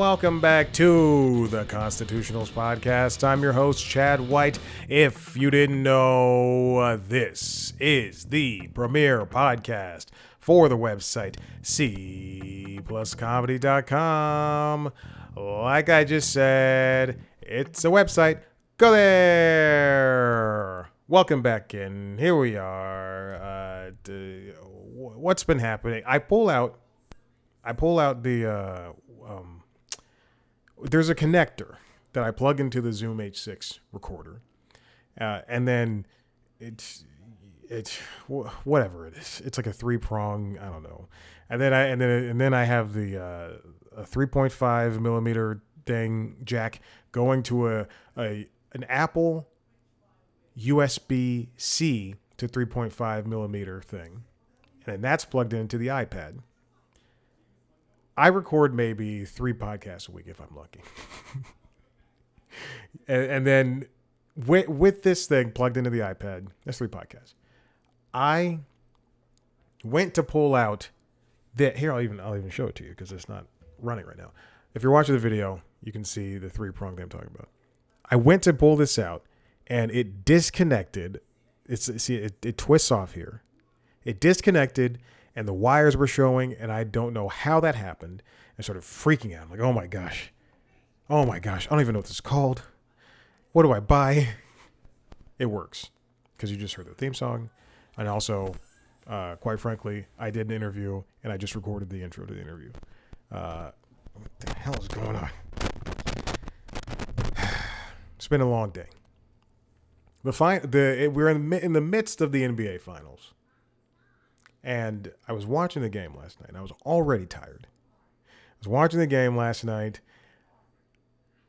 welcome back to the Constitutionals Podcast. I'm your host, Chad White. If you didn't know, this is the premier podcast for the website cpluscomedy.com. Like I just said, it's a website. Go there. Welcome back in. Here we are. What's been happening? I pull out the there's a connector that I plug into the Zoom H6 recorder, and then it's whatever it is. It's like a 3-prong, I don't know, and then I have the a 3.5 millimeter thing jack going to an Apple USB-C to 3.5 millimeter thing, and then that's plugged into the iPad. I record maybe 3 podcasts a week if I'm lucky. and then with this thing plugged into the iPad, that's 3 podcasts. I went to pull out here. I'll even show it to you because it's not running right now. If you're watching the video, you can see the 3-prong that I'm talking about. I went to pull this out and it disconnected. It twists off here. It disconnected. And the wires were showing, and I don't know how that happened. I started freaking out. I'm like, oh my gosh. I don't even know what this is called. What do I buy? It works because you just heard the theme song. And also, quite frankly, I did an interview, and I just recorded the intro to the interview. What the hell is going on? It's been a long day. We're in the midst of the NBA Finals. And I was watching the game last night, and I was already tired. I was watching the game last night,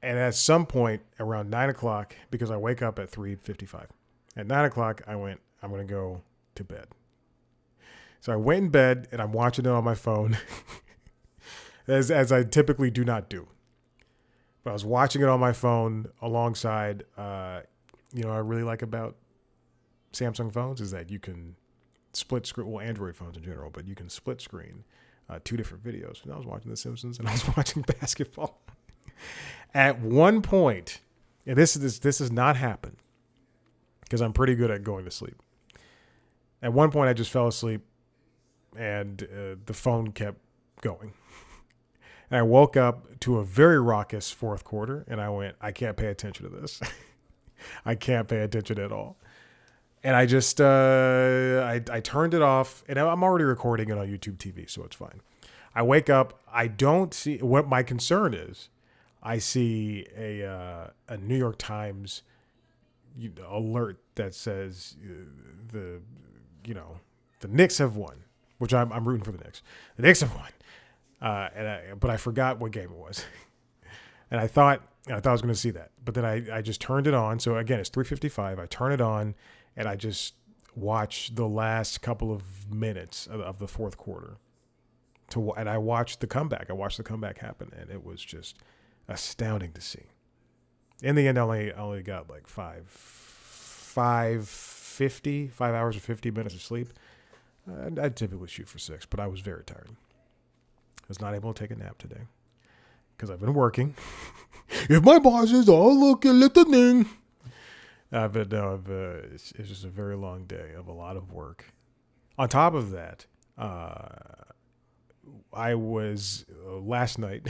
and at some point around 9 o'clock, because I wake up at 3:55, at 9 o'clock, I went, I'm going to go to bed. So I went in bed, and I'm watching it on my phone, as I typically do not do. But I was watching it on my phone alongside, what I really like about Samsung phones is that you can split screen, well, Android phones in general, but you can split screen 2 different videos. And I was watching The Simpsons and I was watching basketball. At one point, and this has not happened because I'm pretty good at going to sleep. At one point, I just fell asleep and the phone kept going. And I woke up to a very raucous fourth quarter and I went, I can't pay attention to this. I can't pay attention at all. And I just, I turned it off, and I'm already recording it on YouTube TV, so it's fine. I wake up, I don't see, what my concern is, I see a New York Times alert that says the Knicks have won, which I'm rooting for the Knicks. The Knicks have won. But I forgot what game it was. And I thought I was going to see that. But then I just turned it on. So again, it's 3:55. I turn it on. And I just watched the last couple of minutes of the fourth quarter. And I watched the comeback. I watched the comeback happen, and it was just astounding to see. In the end, I only got like 5 hours or 50 minutes of sleep. I'd typically shoot for 6, but I was very tired. I was not able to take a nap today because I've been working. If my boss is all listening. But no, it's just a very long day of a lot of work. On top of that, I was last night,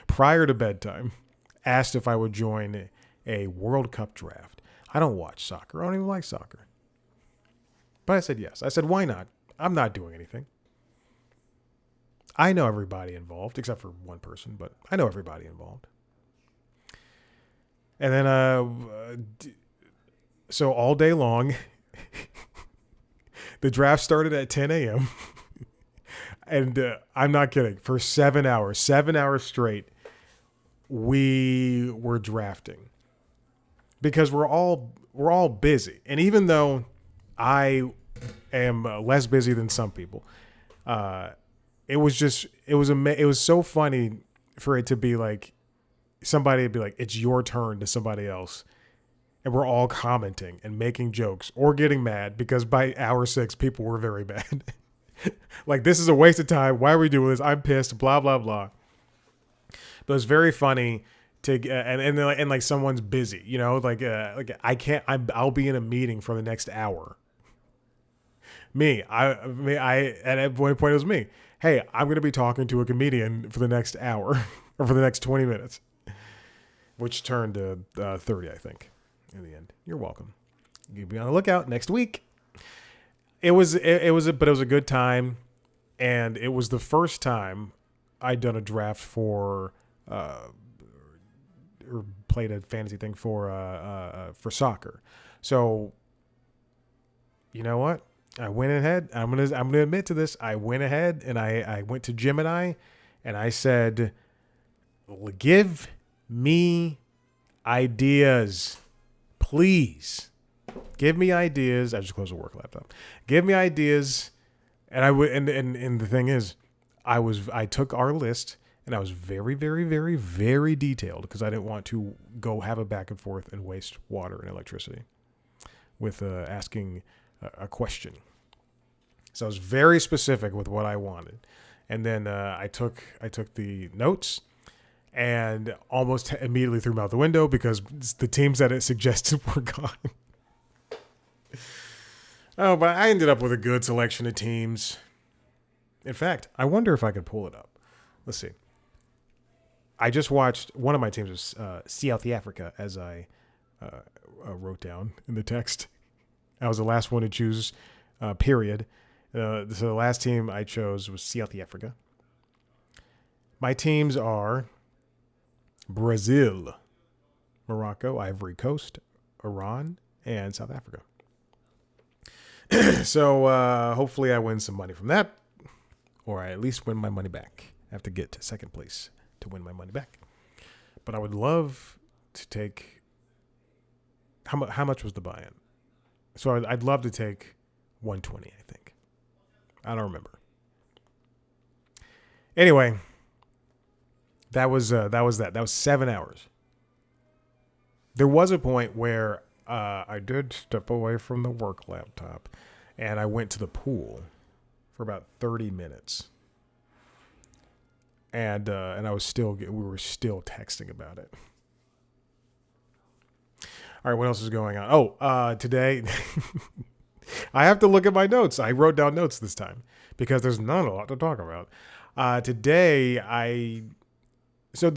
prior to bedtime, asked if I would join a World Cup draft. I don't watch soccer. I don't even like soccer. But I said yes. I said, why not? I'm not doing anything. I know everybody involved, except for one person, but I know everybody involved. And then, so all day long, the draft started at 10 a.m. And I'm not kidding. For 7 hours straight, we were drafting because we're all busy. And even though I am less busy than some people, it was so funny for it to be like, somebody would be like, it's your turn to somebody else. And we're all commenting and making jokes or getting mad because by hour 6, people were very mad. Like, this is a waste of time. Why are we doing this? I'm pissed, blah, blah, blah. But it's very funny to and like someone's busy, like I can't. I'll be in a meeting for the next hour. I at one point it was me. Hey, I'm going to be talking to a comedian for the next hour or for the next 20 minutes, which turned to 30, I think, in the end. You're welcome. You'll be on the lookout next week. It was a good time, and it was the first time I'd done a draft for or played a fantasy thing for soccer. So, you know what? I went ahead. I'm gonna admit to this. I went ahead and I went to Gemini, and I said, "Give me ideas, please. Give me ideas." I just closed the work laptop. Give me ideas, and I would. And the thing is, I took our list, and I was very, very, very, very detailed because I didn't want to go have a back and forth and waste water and electricity with asking a question. So I was very specific with what I wanted, and then I took the notes and almost immediately threw them out the window because the teams that it suggested were gone. Oh, but I ended up with a good selection of teams. In fact, I wonder if I could pull it up. Let's see. I just watched one of my teams was South Africa, as I wrote down in the text. I was the last one to choose, period. So the last team I chose was South Africa. My teams are Brazil, Morocco, Ivory Coast, Iran, and South Africa. So hopefully I win some money from that, or I at least win my money back. I have to get to second place to win my money back. But I would love to take... How much was the buy-in? So I'd love to take 120, I think. I don't remember. Anyway, that was that. That was 7 hours. There was a point where I did step away from the work laptop, and I went to the pool for about 30 minutes. And we were still texting about it. All right, what else is going on? Oh, today I have to look at my notes. I wrote down notes this time because there's not a lot to talk about. Today the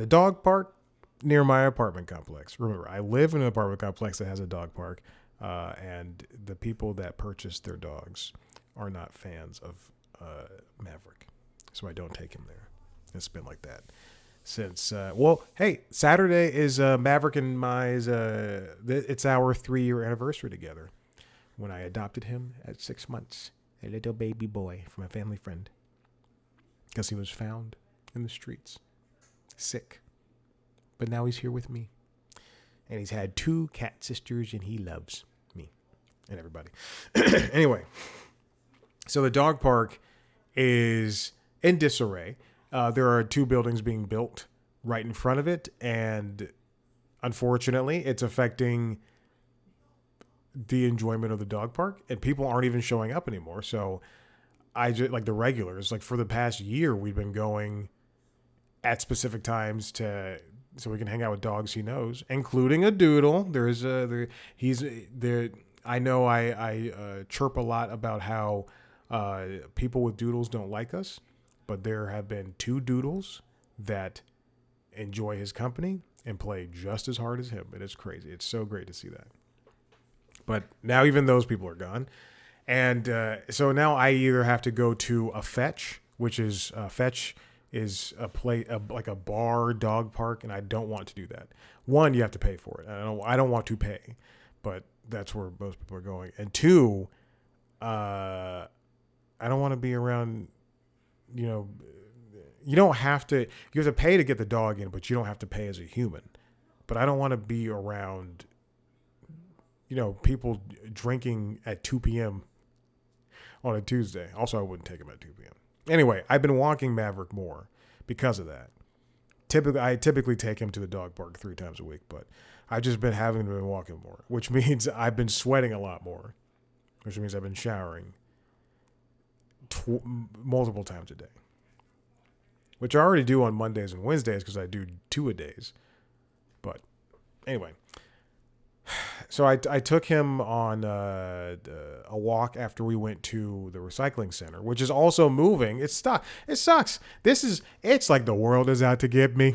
dog park near my apartment complex. Remember, I live in an apartment complex that has a dog park, and the people that purchase their dogs are not fans of Maverick, so I don't take him there. It's been like that since. Hey, Saturday is Maverick and it's our 3-year anniversary together. When I adopted him at 6 months, a little baby boy from a family friend, because he was found in the streets, sick. But now he's here with me. And he's had 2 cat sisters, and he loves me and everybody. Anyway, so the dog park is in disarray. There are 2 buildings being built right in front of it, and unfortunately, it's affecting the enjoyment of the dog park, and people aren't even showing up anymore. So I just, like the regulars, like for the past year, we've been going at specific times so we can hang out with dogs he knows, including a doodle. He's there. I know I chirp a lot about how people with doodles don't like us, but there have been 2 doodles that enjoy his company and play just as hard as him. It is crazy. It's so great to see that. But now even those people are gone. And so now I either have to go to a Fetch, which is Fetch is like a bar dog park, and I don't want to do that. One, you have to pay for it. I don't want to pay, but that's where most people are going. And 2, I don't want to be around, you don't have to, you have to pay to get the dog in, but you don't have to pay as a human. But I don't want to be around, people drinking at 2 p.m. on a Tuesday. Also, I wouldn't take him at 2 p.m. Anyway, I've been walking Maverick more because of that. I typically take him to the dog park 3 times a week, but I've just been having to walk him more, which means I've been sweating a lot more, which means I've been showering multiple times a day. which I already do on Mondays and Wednesdays because I do two-a-days. But anyway, so I took him on a walk after we went to the recycling center, which is also moving. It's stuck. It sucks. It's like the world is out to get me.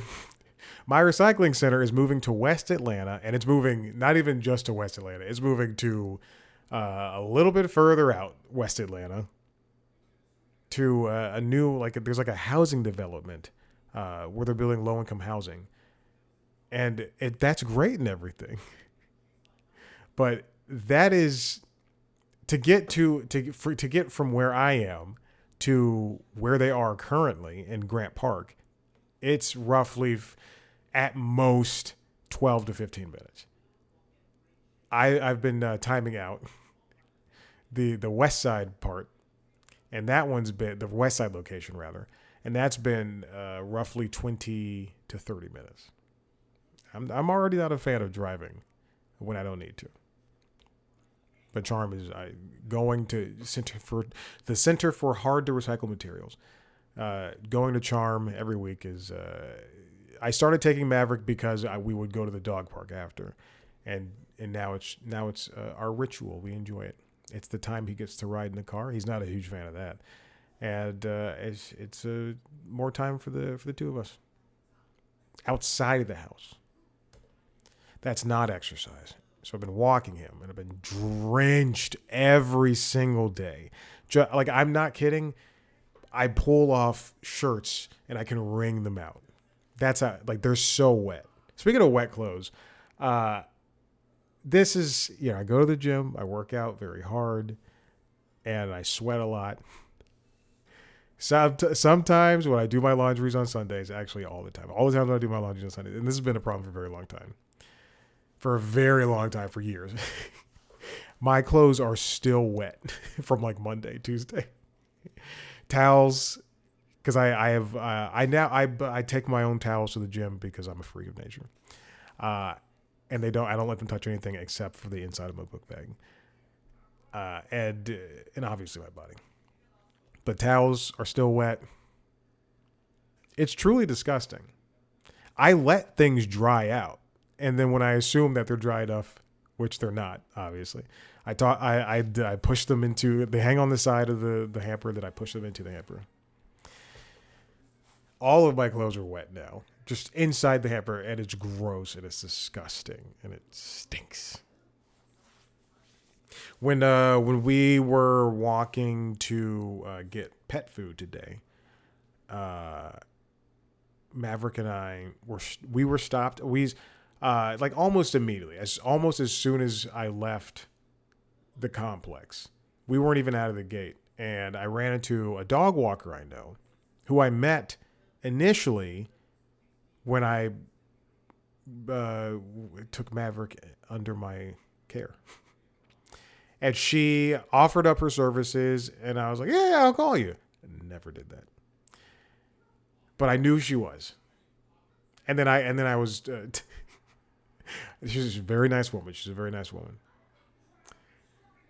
My recycling center is moving to West Atlanta, and it's moving not even just to West Atlanta. It's moving to a little bit further out, West Atlanta, to a new, there's like a housing development where they're building low-income housing. And that's great and everything. But that is to get from where I am to where they are currently in Grant Park. It's roughly at most 12 to 15 minutes. I've been timing out the west side part, and that one's been the west side location rather, and that's been roughly 20 to 30 minutes. I'm already not a fan of driving when I don't need to. But Charm is going to the Center for Hard to Recycle Materials. Going to Charm every week is. I started taking Maverick because we would go to the dog park after, and now it's our ritual. We enjoy it. It's the time he gets to ride in the car. He's not a huge fan of that, and it's more time for the two of us outside of the house. That's not exercise. So I've been walking him, and I've been drenched every single day. I'm not kidding. I pull off shirts and I can wring them out. That's how, they're so wet. Speaking of wet clothes, this is, I go to the gym, I work out very hard, and I sweat a lot. Sometimes when I do my laundries on Sundays, actually all the time when I do my laundries on Sundays, and this has been a problem for a very long time. For years. My clothes are still wet from Monday, Tuesday. Towels, because I take my own towels to the gym because I'm a freak of nature. And I don't let them touch anything except for the inside of my book bag. And obviously my body. But towels are still wet. It's truly disgusting. I let things dry out. And then when I assume that they're dry enough, which they're not, obviously, I push them into, they hang on the side of the hamper, that I push them into the hamper. All of my clothes are wet now, just inside the hamper, and it's gross, and it's disgusting, and it stinks. When we were walking to get pet food today, Maverick and I were stopped. Almost immediately, almost as soon as I left the complex. We weren't even out of the gate. And I ran into a dog walker I know, who I met initially when I took Maverick under my care. And she offered up her services, and I was like, yeah, I'll call you. Never did that. But I knew she was. And then I was... She's a very nice woman.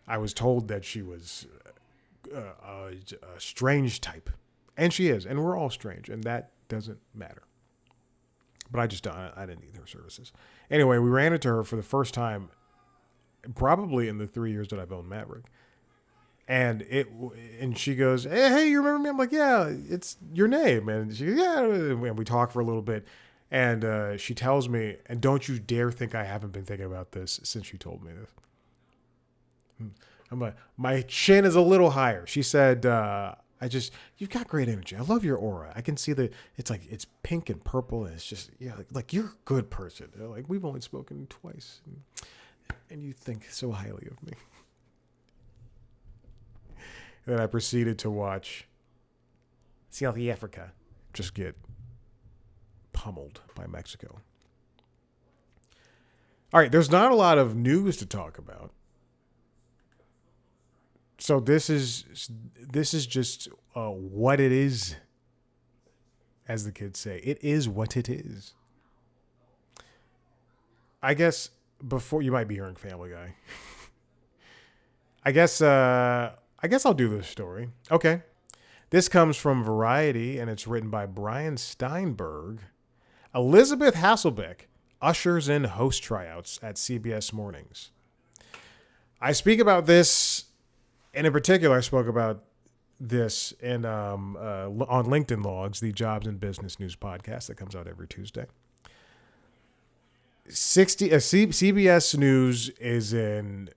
I was told that she was a strange type. And she is. And we're all strange. And that doesn't matter. But I didn't need her services. Anyway, we ran into her for the first time probably in the 3 years that I've owned Maverick. And she goes, hey, you remember me? I'm like, yeah, it's your name. And she goes, yeah. And we talk for a little bit. And she tells me, and don't you dare think I haven't been thinking about this since you told me this. I'm like, my chin is a little higher. She said, you've got great energy. I love your aura. I can see it's pink and purple. And it's just, like you're a good person. Like, we've only spoken twice. And you think so highly of me. And then I proceeded to watch South Africa just get pummeled by Mexico. All right, there's not a lot of news to talk about. So this is just what it is, as the kids say. It is what it is. I guess before you might be hearing Family Guy. I guess I'll do this story. Okay. This comes from Variety, and it's written by Brian Steinberg. Elizabeth Hasselbeck ushers in host tryouts at CBS Mornings. I speak about this, and in particular, I spoke about this on LinkedIn Logs, the Jobs and Business News podcast that comes out every Tuesday. CBS News is in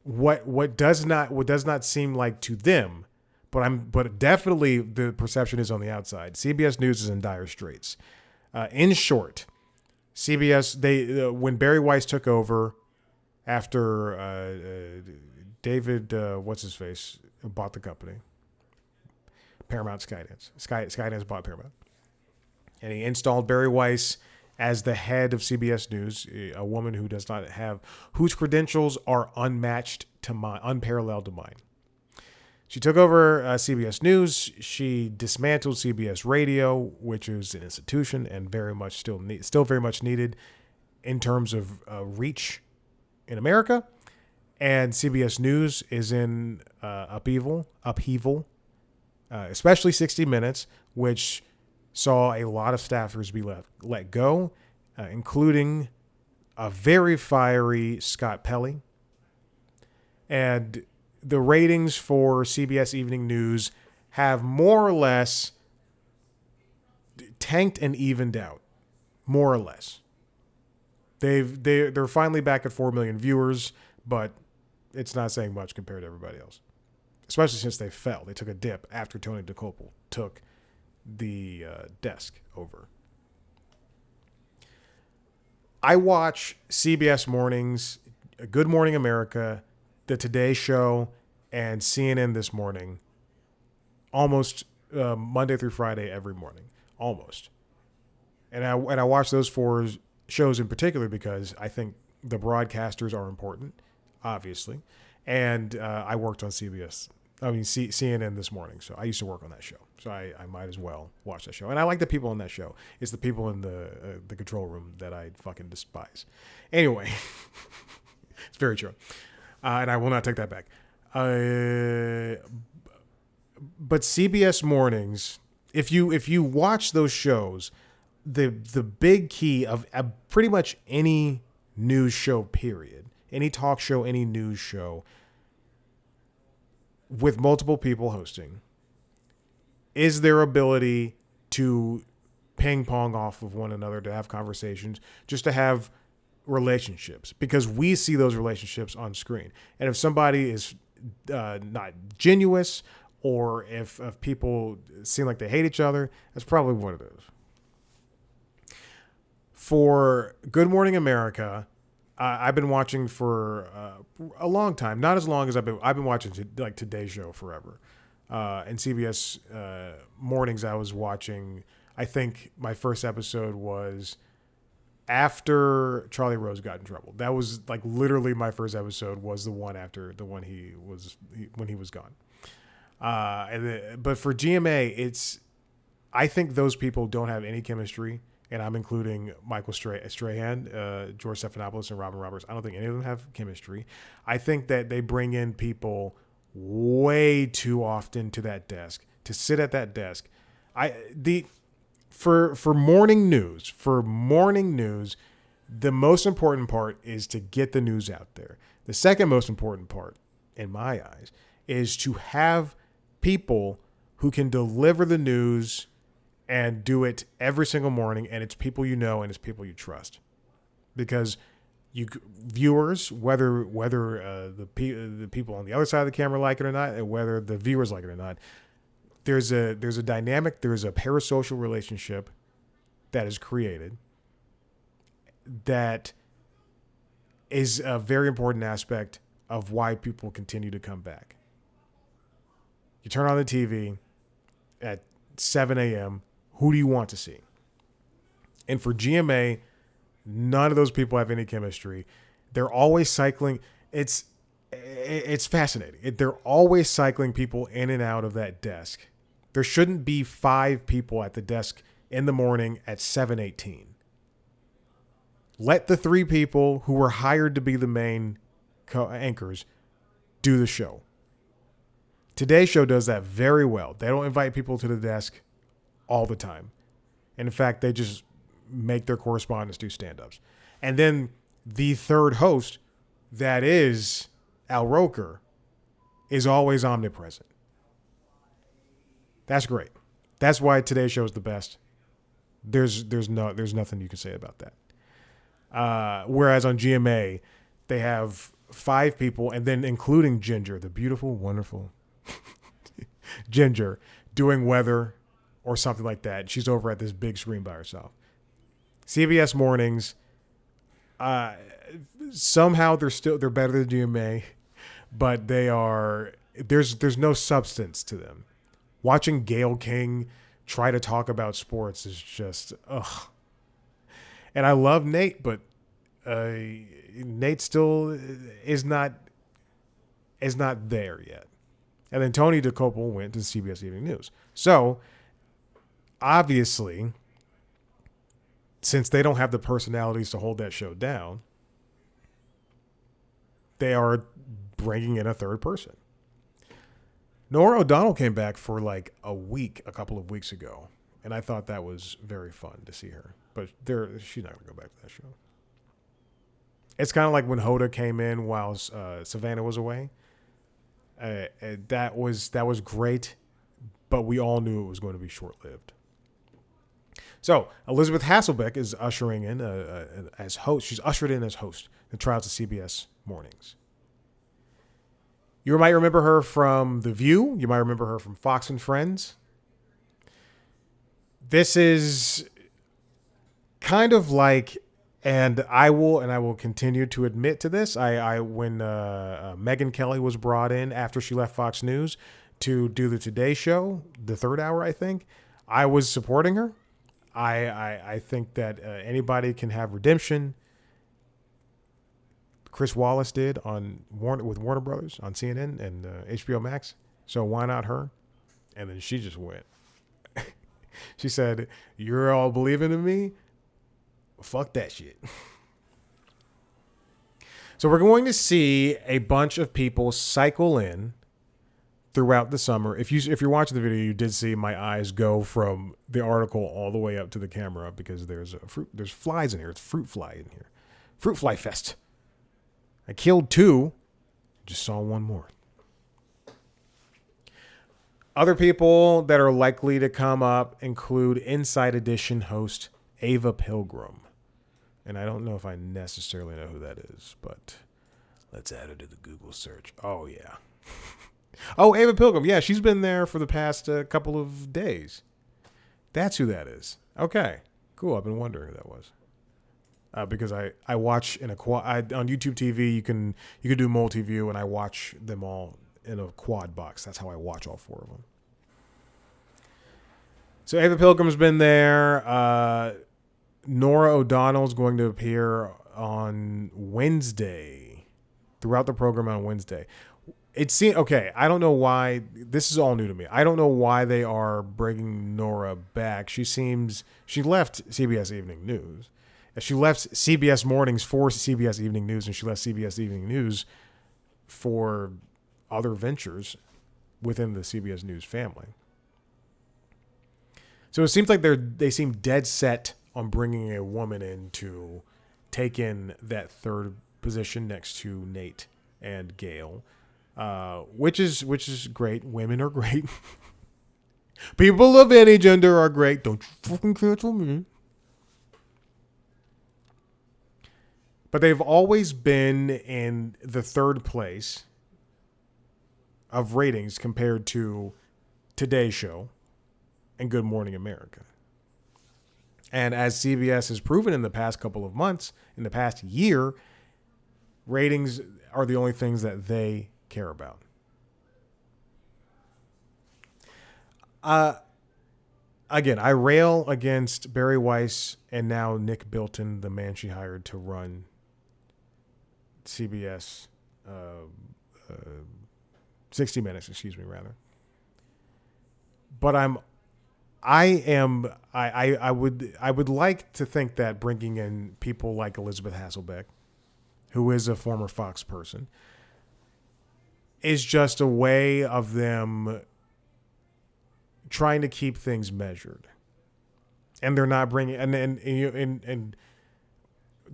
what does not seem like to them, but definitely the perception is on the outside. CBS News is in dire straits. In short, CBS when Barry Weiss took over after David what's his face bought the company, Paramount Skydance. Skydance bought Paramount, and he installed Barry Weiss as the head of CBS News, a woman whose credentials are unparalleled to mine. She took over CBS News. She dismantled CBS Radio, which is an institution and still very much needed in terms of reach in America. And CBS News is in upheaval, especially 60 Minutes, which saw a lot of staffers be let go, including a very fiery Scott Pelley. And the ratings for CBS Evening News have more or less tanked and evened out, more or less. They're finally back at 4 million viewers, but it's not saying much compared to everybody else, especially since they fell. They took a dip after Tony DeCopel took the desk over. I watch CBS Mornings, Good Morning America, The Today Show, and CNN This Morning almost Monday through Friday every morning, almost. And I watch those 4 shows in particular because I think the broadcasters are important, obviously. And I worked on CNN This Morning, so I used to work on that show. So I might as well watch that show. And I like the people on that show. It's the people in the control room that I fucking despise. Anyway, it's very true. And I will not take that back. But CBS Mornings, if you watch those shows, the big key of pretty much any news show, period, any talk show, any news show with multiple people hosting, is their ability to ping pong off of one another, to have conversations, just to have relationships, because we see those relationships on screen. And if somebody is not genuine, or if people seem like they hate each other, that's probably what it is. For Good Morning America, I've been watching for a long time, not as long as I've been watching like Today Show forever. And CBS Mornings, I was watching, I think my first episode was after Charlie Rose got in trouble. That was like literally my first episode, was the one after the one when he was gone. But for GMA, I think those people don't have any chemistry, and I'm including Michael Strahan, George Stephanopoulos, and Robin Roberts. I don't think any of them have chemistry. I think that they bring in people way too often to that desk, to sit at that desk. For morning news, the most important part is to get the news out there. The second most important part, in my eyes, is to have people who can deliver the news and do it every single morning, and it's people you know and it's people you trust. Because viewers, whether the people on the other side of the camera like it or not, and whether the viewers like it or not, there's a dynamic, there's a parasocial relationship that is created that is a very important aspect of why people continue to come back. You turn on the TV at 7 a.m., who do you want to see? And for GMA, none of those people have any chemistry. They're always cycling. It's fascinating. They're always cycling people in and out of that desk. There shouldn't be 5 people at the desk in the morning at 7:18. Let the 3 people who were hired to be the main anchors do the show. Today Show does that very well. They don't invite people to the desk all the time. And in fact, they just make their correspondents do stand-ups. And then the third host, that is Al Roker, is always omnipresent. That's great. That's why Today's Show is the best. There's nothing you can say about that. Whereas on GMA, they have 5 people, and then including Ginger, the beautiful, wonderful Ginger, doing weather or something like that. She's over at this big screen by herself. CBS mornings, somehow they're better than GMA, but there's no substance to them. Watching Gayle King try to talk about sports is just ugh. And I love Nate, but Nate still is not there yet. And then Tony DeCopel went to CBS Evening News. So obviously, since they don't have the personalities to hold that show down, they are bringing in a third person. Nora O'Donnell came back for like a couple of weeks ago, and I thought that was very fun to see her. But she's not going to go back to that show. It's kind of like when Hoda came in while Savannah was away. That was great, but we all knew it was going to be short-lived. So Elizabeth Hasselbeck is ushering in as host. She's ushered in as host the trials of CBS Mornings. You might remember her from The View. You might remember her from Fox and Friends. This is kind of like, and I will continue to admit to this. When Megyn Kelly was brought in after she left Fox News to do the Today Show, the third hour, I think, I was supporting her. I think that anybody can have redemption. Chris Wallace did with Warner Brothers on CNN and HBO Max. So why not her? And then she just went. She said, "You're all believing in me? Fuck that shit." So we're going to see a bunch of people cycle in throughout the summer. If you're watching the video, you did see my eyes go from the article all the way up to the camera because there's flies in here. It's fruit fly in here. Fruit fly fest. I killed 2, just saw 1 more. Other people that are likely to come up include Inside Edition host Ava Pilgrim. And I don't know if I necessarily know who that is, but let's add it to the Google search. Oh, yeah. Oh, Ava Pilgrim. Yeah, she's been there for the past couple of days. That's who that is. Okay, cool. I've been wondering who that was. Because I watch in a quad on YouTube TV. You can do multi-view, and I watch them all in a quad box. That's how I watch all 4 of them. So Ava Pilgrim's been there. Nora O'Donnell's going to appear on Wednesday, throughout the program on Wednesday. Okay, I don't know why. This is all new to me. I don't know why they are bringing Nora back. She left CBS Evening News. She left CBS Mornings for CBS Evening News, and she left CBS Evening News for other ventures within the CBS News family. So it seems like they seem dead set on bringing a woman in to take in that third position next to Nate and Gayle, which is great. Women are great. People of any gender are great. Don't you fucking cancel me. But they've always been in the third place of ratings compared to Today's Show and Good Morning America. And as CBS has proven in the past couple of months, in the past year, ratings are the only things that they care about. Again, I rail against Barry Weiss and now Nick Bilton, the man she hired to run CBS 60 Minutes, rather. But I would like to think that bringing in people like Elizabeth Hasselbeck, who is a former Fox person, is just a way of them trying to keep things measured, and they're not bringing and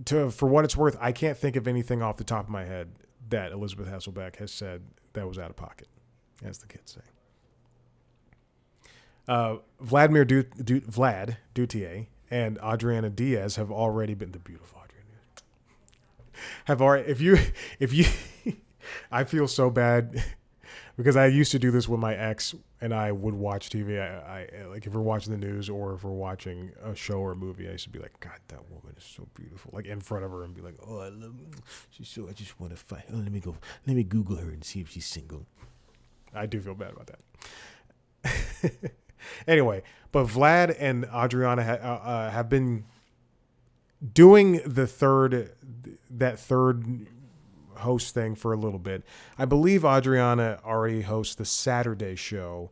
for what it's worth, I can't think of anything off the top of my head that Elizabeth Hasselbeck has said that was out of pocket, as the kids say. Vlad Dutier and Adriana Diaz have already been the beautiful Adriana have already. If you, I feel so bad because I used to do this with my ex, and I would watch TV. I like if we're watching the news or if we're watching a show or a movie, I used to be like, God, that woman is so beautiful, like in front of her, and be like, oh, I love her. She's so. I just want to fight. Oh, let me Google her and see if she's single. I do feel bad about that. Anyway, but Vlad and Adriana have been doing that third host thing for a little bit. I believe Adriana already hosts the Saturday show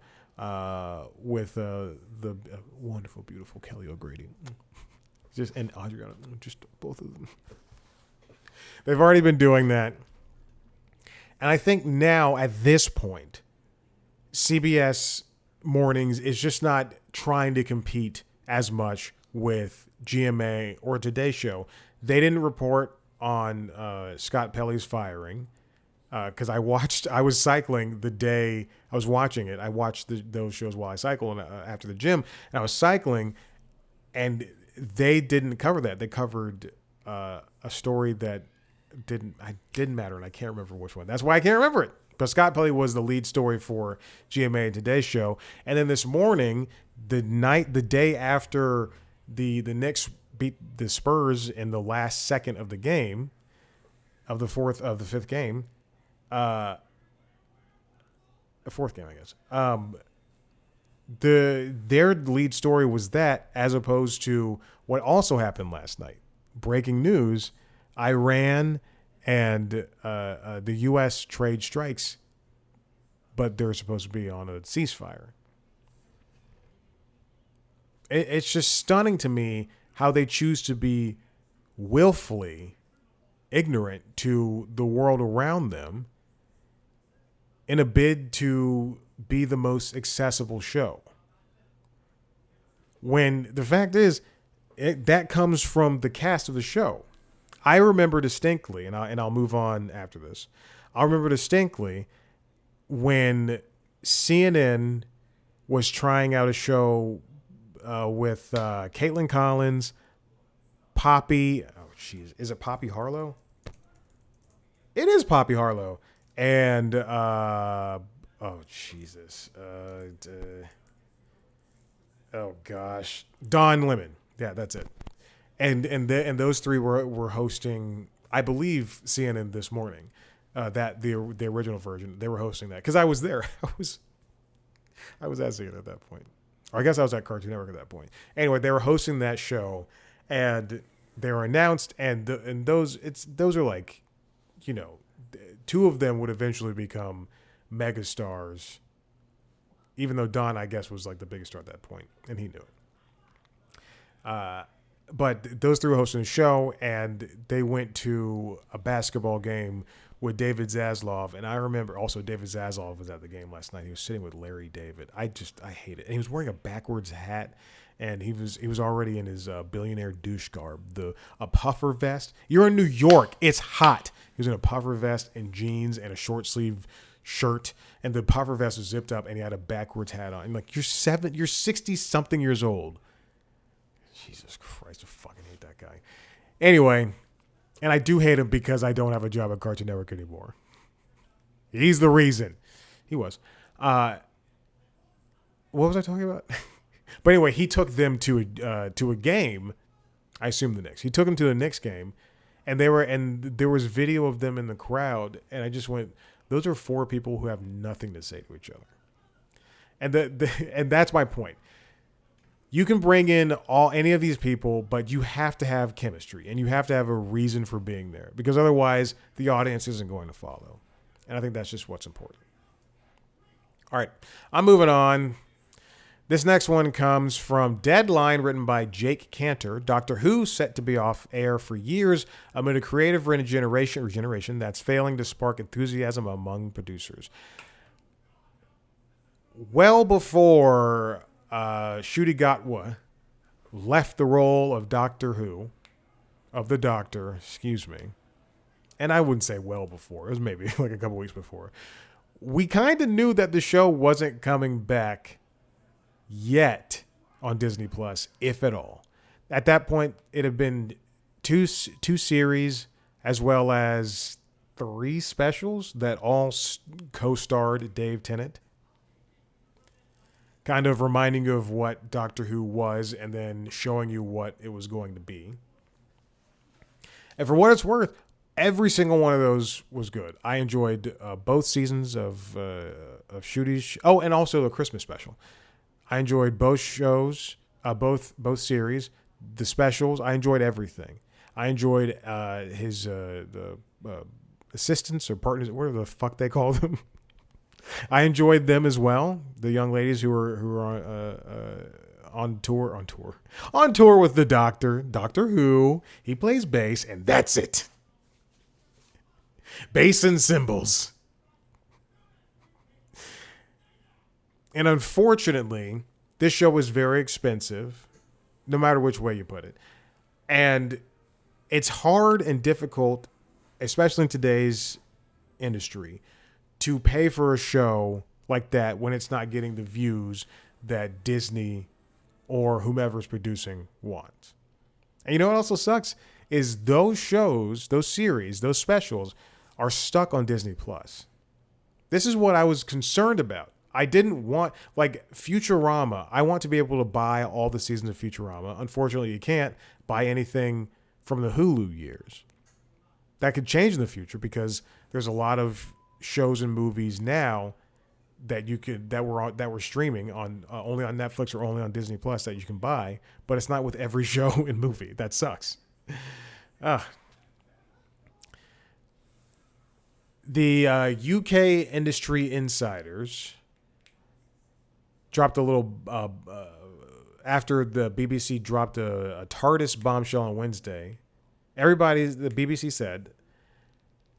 with the wonderful, beautiful Kelly O'Grady. And Adriana, just both of them. They've already been doing that. And I think now at this point, CBS Mornings is just not trying to compete as much with GMA or Today Show. They didn't report on Scott Pelley's firing because I was cycling the day I was watching it. I watched those shows while I cycle and after the gym, and I was cycling, and they didn't cover that. They covered a story that didn't matter, and I can't remember which one. That's why I can't remember it. But Scott Pelley was the lead story for GMA and Today's Show. And then this morning, the day after the Knicks beat the Spurs in the last second of the game, of the fifth game, the fourth game, I guess. Their lead story was that, as opposed to what also happened last night. Breaking news: Iran and the U.S. trade strikes, but they're supposed to be on a ceasefire. It's just stunning to me how they choose to be willfully ignorant to the world around them in a bid to be the most accessible show. When the fact is, that comes from the cast of the show. I remember distinctly, and I'll move on after this. I remember distinctly when CNN was trying out a show with Caitlin Collins, Poppy. Oh, jeez, is it Poppy Harlow? It is Poppy Harlow, and oh Jesus, oh gosh, Don Lemon. Yeah, that's it. And those three were hosting, I believe, CNN this morning. That the original version, they were hosting that because I was there. I was at CNN at that point, or I guess I was at Cartoon Network at that point. Anyway, they were hosting that show, and they were announced, and those are like, you know, two of them would eventually become megastars. Even though Don, I guess, was like the biggest star at that point, and he knew it. But those three were hosting a show, and they went to a basketball game with David Zaslav. And I remember also David Zaslav was at the game last night. He was sitting with Larry David. I hate it. And he was wearing a backwards hat, and he was already in his billionaire douche garb, a puffer vest. You're in New York. It's hot. He was in a puffer vest and jeans and a short sleeve shirt, and the puffer vest was zipped up, and he had a backwards hat on. And like, you're 60 something years old. Jesus Christ, I fucking hate that guy. Anyway, and I do hate him because I don't have a job at Cartoon Network anymore. He's the reason. He was. What was I talking about? But anyway, he took them to a game. I assume the Knicks. He took them to the Knicks game, and there was video of them in the crowd, and I just went, those are four people who have nothing to say to each other. And and that's my point. You can bring in any of these people, but you have to have chemistry, and you have to have a reason for being there, because otherwise the audience isn't going to follow. And I think that's just what's important. All right, I'm moving on. This next one comes from Deadline, written by Jake Cantor. Doctor Who set to be off air for years amid a creative regeneration that's failing to spark enthusiasm among producers. Well before Ncuti Gatwa left the role of Doctor Who, of the Doctor, excuse me, and I wouldn't say well before, it was maybe like a couple weeks before, we kind of knew that the show wasn't coming back yet on Disney Plus, if at all. At that point, it had been two series as well as 3 specials that all co-starred Dave Tennant, kind of reminding you of what Doctor Who was and then showing you what it was going to be. And for what it's worth, every single one of those was good. I enjoyed both seasons of Ncuti's. Oh, and also the Christmas special. I enjoyed both shows, both series, the specials. I enjoyed everything. I enjoyed his assistants or partners, whatever the fuck they call them. I enjoyed them as well. The young ladies who were on tour with the Doctor Who. He plays bass, and that's it. Bass and cymbals. And unfortunately, this show was very expensive, no matter which way you put it. And it's hard and difficult, especially in today's industry, to pay for a show like that when it's not getting the views that Disney or whomever's producing wants. And you know what also sucks? Is those shows, those series, those specials are stuck on Disney Plus. This is what I was concerned about. I didn't want, like Futurama, I want to be able to buy all the seasons of Futurama. Unfortunately, you can't buy anything from the Hulu years. That could change in the future because there's a lot of shows and movies now that were streaming on only on Netflix or only on Disney Plus that you can buy, but it's not with every show and movie. That sucks. The UK industry insiders dropped a little after the BBC dropped a TARDIS bombshell on Wednesday. The BBC said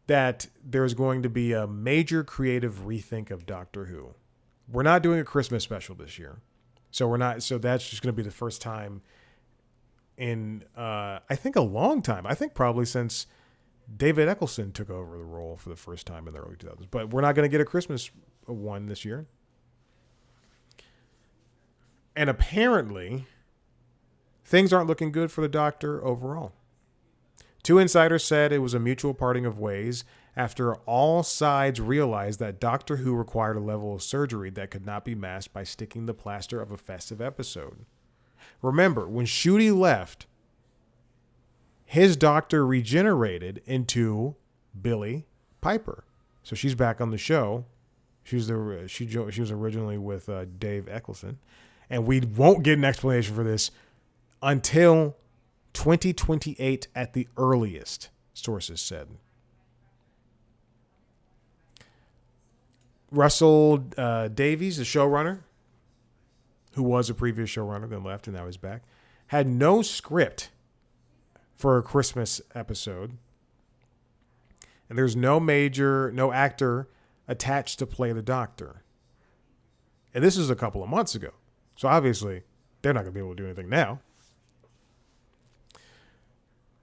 that there's going to be a major creative rethink of Doctor Who. We're not doing a Christmas special this year. So that's just going to be the first time in, I think, a long time. I think probably since David Eccleston took over the role for the first time in the early 2000s. But we're not going to get a Christmas one this year. And apparently, things aren't looking good for the Doctor overall. 2 insiders said it was a mutual parting of ways after all sides realized that Doctor Who required a level of surgery that could not be masked by sticking the plaster of a festive episode. Remember, when Ncuti left, his Doctor regenerated into Billie Piper. So she's back on the show. She was originally with Dave Eccleston. And we won't get an explanation for this until 2028 at the earliest, sources said. Russell Davies, the showrunner, who was a previous showrunner, then left and now he's back, had no script for a Christmas episode. And there's no actor attached to play the Doctor. And this is a couple of months ago. So obviously, they're not going to be able to do anything now.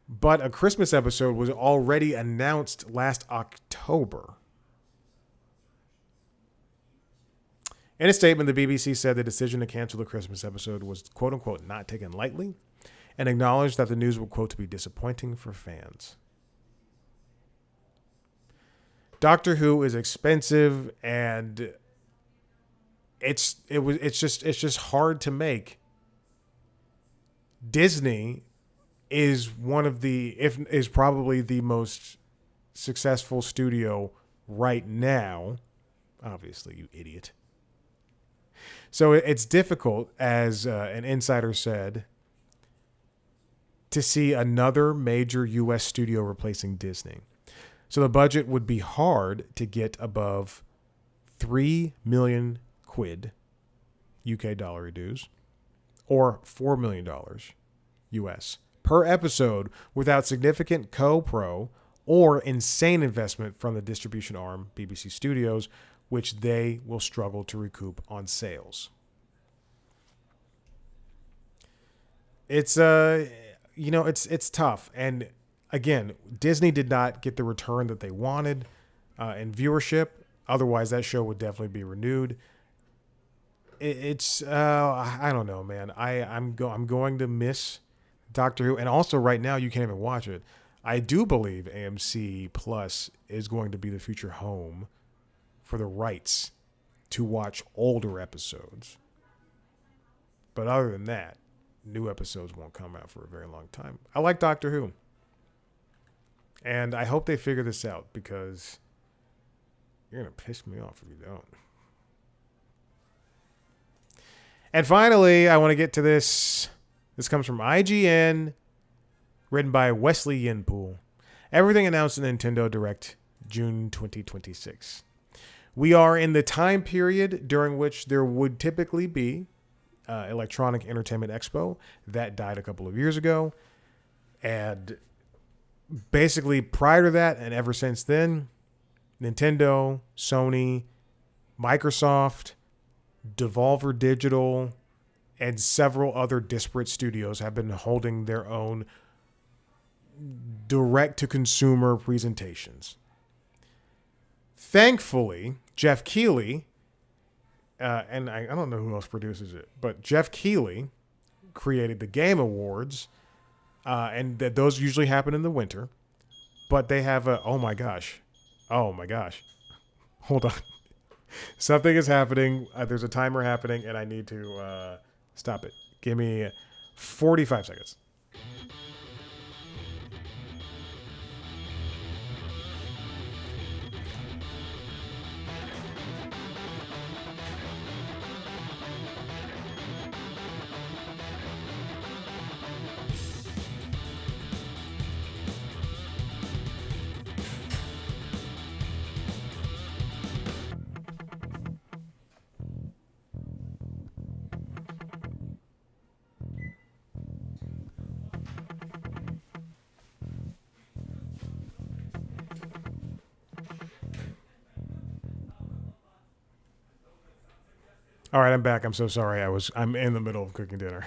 But a Christmas episode was already announced last October. In a statement, the BBC said the decision to cancel the Christmas episode was, quote unquote, not taken lightly, and acknowledged that the news would, quote, to be disappointing for fans. Doctor Who is expensive, and it's just hard to make. Disney is is probably the most successful studio right now. Obviously, you idiot. So it's difficult, as an insider said, to see another major U.S. studio replacing Disney. So the budget would be hard to get above 3 million quid UK dollar dues, or $4 million US per episode without significant co-pro or insane investment from the distribution arm, BBC Studios, which they will struggle to recoup on sales. It's it's tough. And again, Disney did not get the return that they wanted in viewership. Otherwise, that show would definitely be renewed. It's I don't know, man. I'm going to miss Doctor Who, and also right now you can't even watch it. I do believe AMC Plus is going to be the future home for the rights to watch older episodes. But other than that, new episodes won't come out for a very long time. I like Doctor Who, and I hope they figure this out because you're gonna piss me off if you don't. And finally, I want to get to this. This comes from IGN, written by Wesley Yinpool. Everything announced in Nintendo Direct, June 2026. We are in the time period during which there would typically be Electronic Entertainment Expo. That died a couple of years ago. And basically prior to that and ever since then, Nintendo, Sony, Microsoft, Devolver Digital, and several other disparate studios have been holding their own direct-to-consumer presentations. Thankfully, Jeff Keighley, and I don't know who else produces it, but Jeff Keighley created the Game Awards, and those usually happen in the winter. But they have oh my gosh, hold on. Something is happening. There's a timer happening, and I need to stop it. Give me 45 seconds. All right, I'm back. I'm so sorry. I'm in the middle of cooking dinner,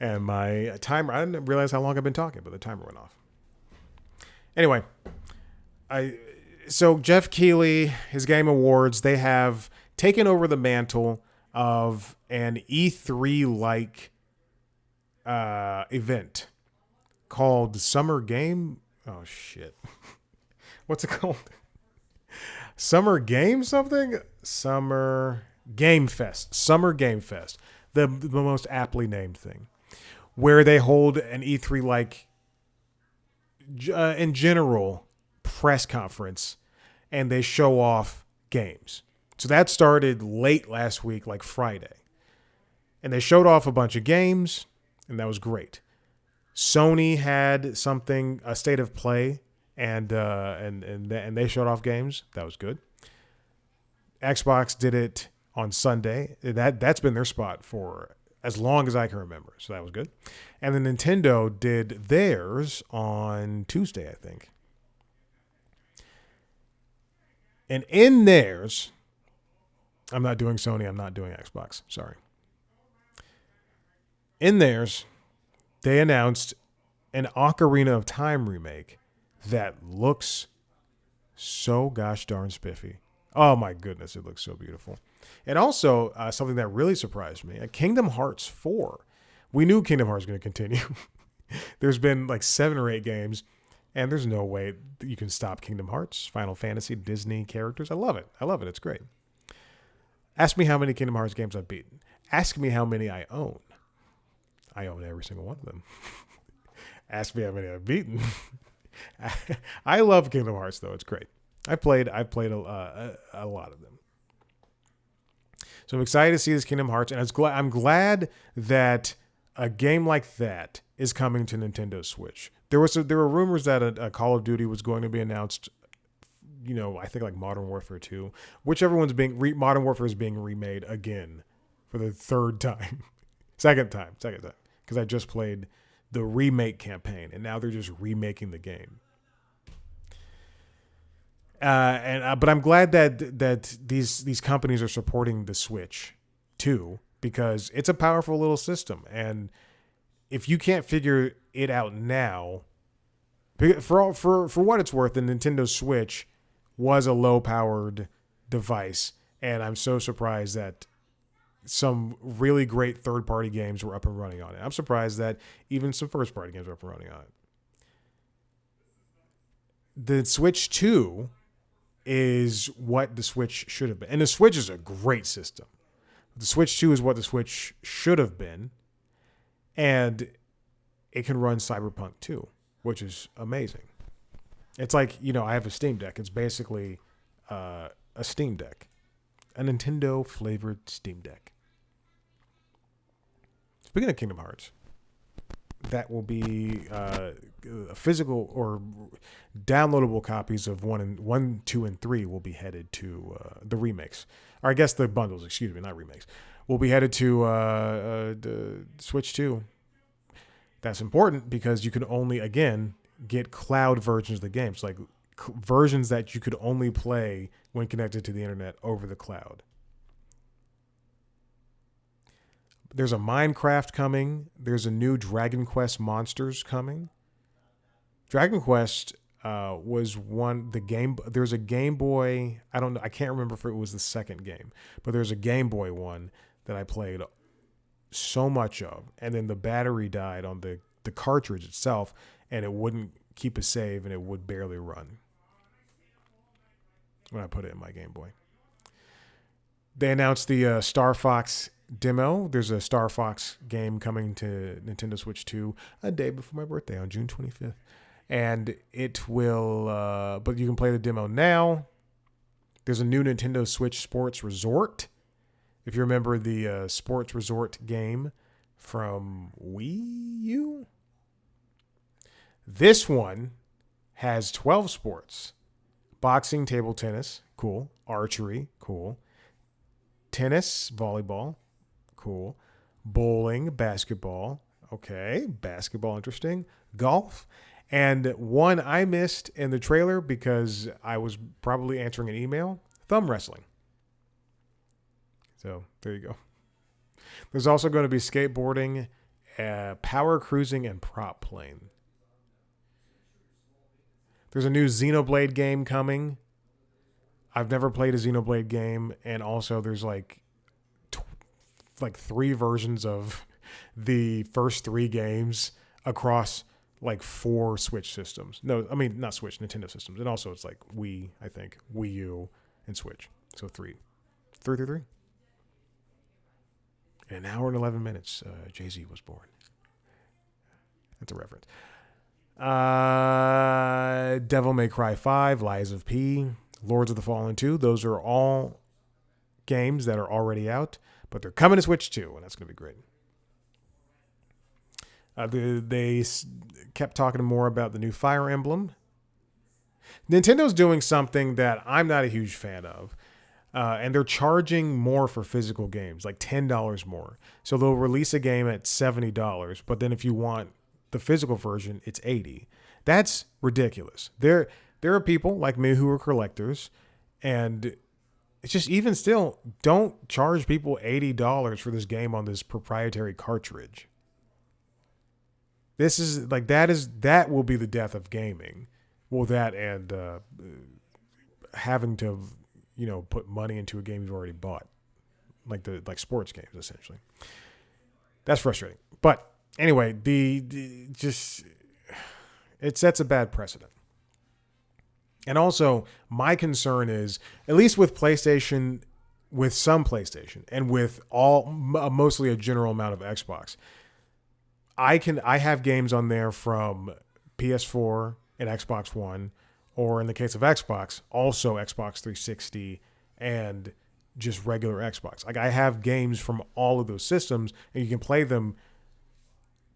and my timer. I didn't realize how long I've been talking, but the timer went off. Anyway, so Jeff Keighley, his Game Awards, they have taken over the mantle of an E3 like event called Summer Game. Oh shit, what's it called? Summer Game something? Summer Game Fest. Summer Game Fest. The most aptly named thing. Where they hold an E3 like in general press conference and they show off games. So that started late last week, like Friday. And they showed off a bunch of games, and that was great. Sony had something, a state of play, and they showed off games. That was good. Xbox did it on Sunday. That's been their spot for as long as I can remember. So that was good. And then Nintendo did theirs on Tuesday, I think. And in theirs, I'm not doing Sony, I'm not doing Xbox. Sorry. In theirs, they announced an Ocarina of Time remake that looks so gosh darn spiffy. Oh my goodness, it looks so beautiful. And also, something that really surprised me, Kingdom Hearts 4. We knew Kingdom Hearts was going to continue. There's been like 7 or 8 games, and there's no way you can stop Kingdom Hearts, Final Fantasy, Disney characters. I love it. It's great. Ask me how many Kingdom Hearts games I've beaten. Ask me how many I own. I own every single one of them. Ask me how many I've beaten. I love Kingdom Hearts, though. It's great. I've played a lot of them. So I'm excited to see this Kingdom Hearts, and I'm glad that a game like that is coming to Nintendo Switch. There were rumors that a Call of Duty was going to be announced. I think like Modern Warfare 2, whichever one's Modern Warfare is being remade again for the third time. Second time. Because I just played the remake campaign, and now they're just remaking the game. But I'm glad that these companies are supporting the Switch too, because it's a powerful little system, and if you can't figure it out now, for what it's worth, the Nintendo Switch was a low powered device, and I'm so surprised that some really great third party games were up and running on it. I'm surprised that even some first party games were up and running on it. The Switch 2 is what the Switch should have been. And the Switch is a great system. The Switch 2 is what the Switch should have been. And it can run Cyberpunk 2, which is amazing. It's like, I have a Steam Deck. It's basically a Steam Deck. A Nintendo flavored Steam Deck. Speaking of Kingdom Hearts, that will be physical or downloadable copies of 1, 2, and 3 will be headed to the remakes. Or I guess the bundles, excuse me, not remakes. Will be headed to the Switch 2. That's important because you can only, again, get cloud versions of the games, like versions that you could only play when connected to the internet over the cloud. There's a Minecraft coming. There's a new Dragon Quest Monsters coming. Dragon Quest was the game. There's a Game Boy. I don't know. I can't remember if it was the second game, but there's a Game Boy one that I played so much of, and then the battery died on the cartridge itself, and it wouldn't keep a save, and it would barely run when I put it in my Game Boy. They announced the Star Fox demo. There's a Star Fox game coming to Nintendo Switch 2 a day before my birthday on June 25th. And it will, but you can play the demo now. There's a new Nintendo Switch Sports Resort. If you remember the Sports Resort game from Wii U. This one has 12 sports. Boxing, table tennis, cool. Archery, cool. Tennis, volleyball, cool. Bowling, basketball, okay. Basketball, interesting. Golf. And one I missed in the trailer because I was probably answering an email. Thumb wrestling. So there you go. There's also going to be skateboarding, power cruising, and prop plane. There's a new Xenoblade game coming. I've never played a Xenoblade game, and also there's like 3 versions of the first 3 games across like 4 Switch systems. No, I mean not Switch, Nintendo systems, and also it's like Wii, I think, Wii U, and Switch. So 3. In an hour and 11 minutes, Jay-Z was born. That's a reference. Devil May Cry 5, Lies of P, Lords of the Fallen 2. Those are all games that are already out, but they're coming to Switch 2, and that's going to be great. They kept talking more about the new Fire Emblem. Nintendo's doing something that I'm not a huge fan of. And they're charging more for physical games, like $10 more. So they'll release a game at $70, but then if you want the physical version, it's $80. That's ridiculous. There are people like me who are collectors, and it's just, even still, don't charge people $80 for this game on this proprietary cartridge. This is like, that will be the death of gaming. Well, that and having to, put money into a game you've already bought, like sports games, essentially. That's frustrating. But anyway, it sets a bad precedent. And also, my concern is, at least with PlayStation, with some PlayStation, and with mostly a general amount of Xbox, I have games on there from PS4 and Xbox One, or in the case of Xbox, also Xbox 360 and just regular Xbox. Like, I have games from all of those systems, and you can play them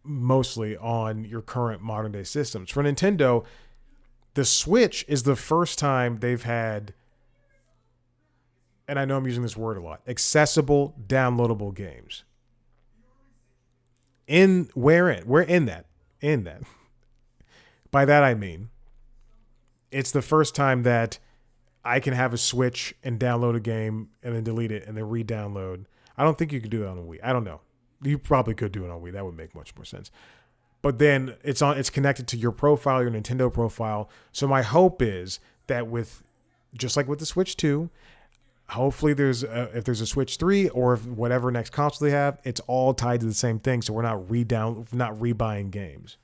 mostly on your current modern day systems. For Nintendo, the Switch is the first time they've had and I know I'm using this word a lot, accessible, downloadable games. We're in that. By that I mean, it's the first time that I can have a Switch and download a game and then delete it and then re-download. I don't think you could do that on a Wii. I don't know. You probably could do it on Wii. That would make much more sense. But then it's connected to your profile, your Nintendo profile. So my hope is that just like with the Switch 2, hopefully if there's a Switch 3 or if whatever next console they have, it's all tied to the same thing. So we're not rebuying games.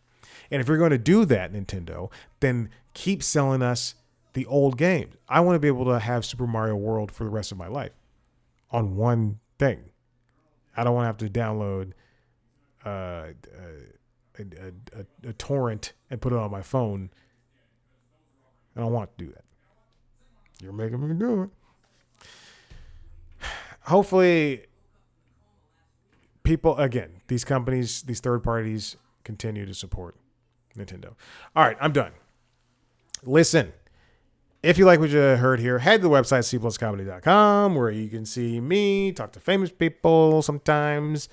And if you're going to do that, Nintendo, then keep selling us the old games. I want to be able to have Super Mario World for the rest of my life on one thing. I don't want to have to download a torrent and put it on my phone. I don't want to do that. You're making me do it. Hopefully, people, again, these companies, these third parties continue to support Nintendo. All right, I'm done. Listen, if you like what you heard here, head to the website, cpluscomedy.com, where you can see me, talk to famous people sometimes.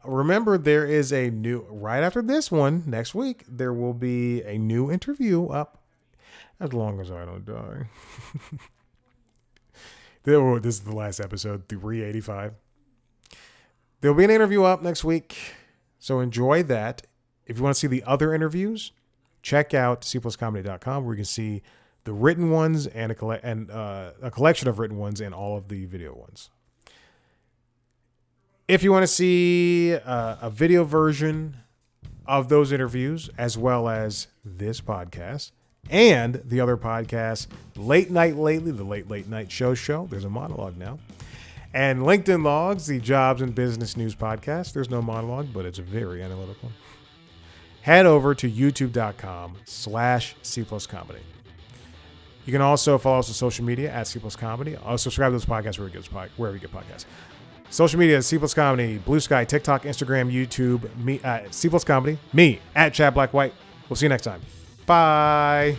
Remember, there is right after this one, next week, there will be a new interview up, as long as I don't die. This is the last episode, 385. There'll be an interview up next week, so enjoy that. If you want to see the other interviews, check out cpluscomedy.com, where you can see the written ones and a collection of written ones and all of the video ones. If you want to see a video version of those interviews, as well as this podcast and the other podcast, Late Night Lately, the Late Night Show. There's a monologue now. And LinkedIn Logs, the jobs and business news podcast. There's no monologue, but it's very analytical. Head over to youtube.com/C+Comedy. You can also follow us on social media at C+Comedy. Subscribe to this podcast wherever you get podcasts. Social media, C+Comedy, Blue Sky, TikTok, Instagram, YouTube, me, C+Comedy, me, at Chad Black White. We'll see you next time. Bye.